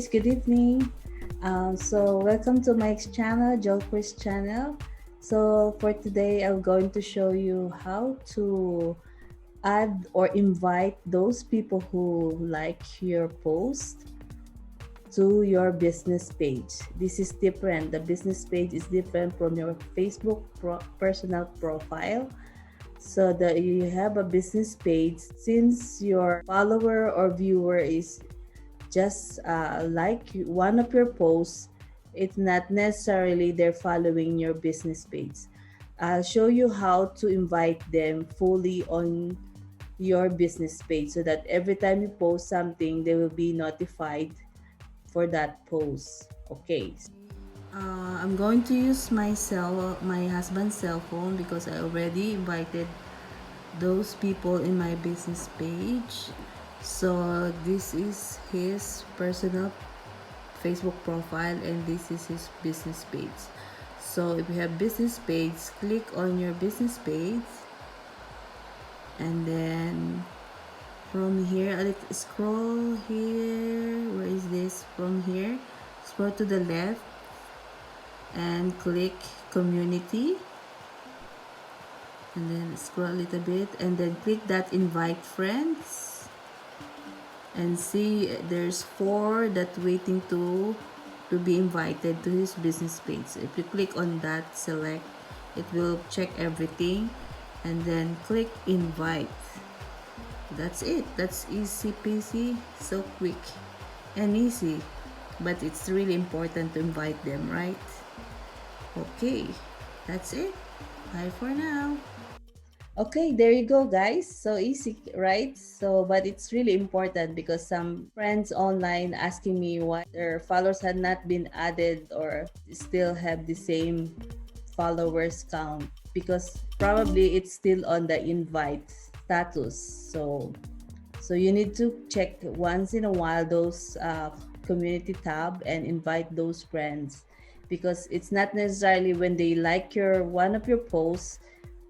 guys, good evening. Welcome to my channel, Jho Criz channel. So for today, I'm going to show you how to add or invite those people who like your post to your business page. This is different. The business page is different from your Facebook personal profile. So that you have a business page, since your follower or viewer is just like one of your posts, it's not necessarily they're following your business page. I'll show you how to invite them fully on your business page so that every time you post something, they will be notified for that post. Okay. I'm going to use my husband's cell phone because I already invited those people in my business page. So this is his personal Facebook profile and this is his business page. So if you have business page, click on your business page and then from here, let's scroll here. Where is this? From here, scroll to the left and click community, and then scroll a little bit and then click that invite friends, and see there's 4 that waiting to be invited to his business page. If you click on that, select, it will check everything and then click invite. That's it. That's easy peasy, so quick and easy, but it's really important to invite them, right? Okay, that's it. Bye for now. Okay, there you go, guys. So easy, right? So, but it's really important because some friends online asking me why their followers had not been added or still have the same followers count, because probably it's still on the invite status. So you need to check once in a while those community tab and invite those friends, because it's not necessarily when they like one of your posts,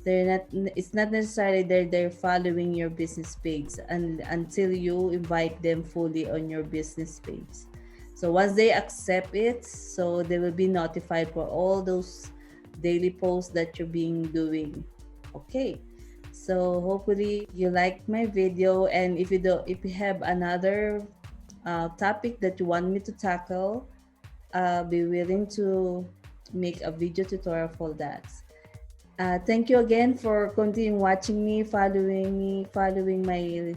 it's not necessarily they're following your business page until you invite them fully on your business page. So once they accept it, so they will be notified for all those daily posts that you're doing. Okay, so hopefully you like my video, and if you have another topic that you want me to tackle, I'll be willing to make a video tutorial for that. Thank you again for continuing watching me, following my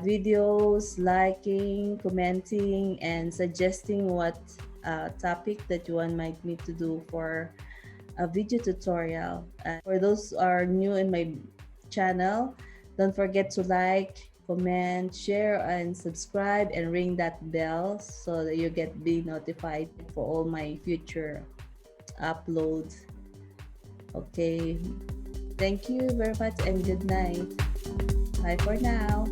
videos, liking, commenting, and suggesting what topic that you want me to do for a video tutorial. For those who are new in my channel, don't forget to like, comment, share, and subscribe, and ring that bell so that you be notified for all my future uploads. Okay, thank you very much and good night. Bye for now.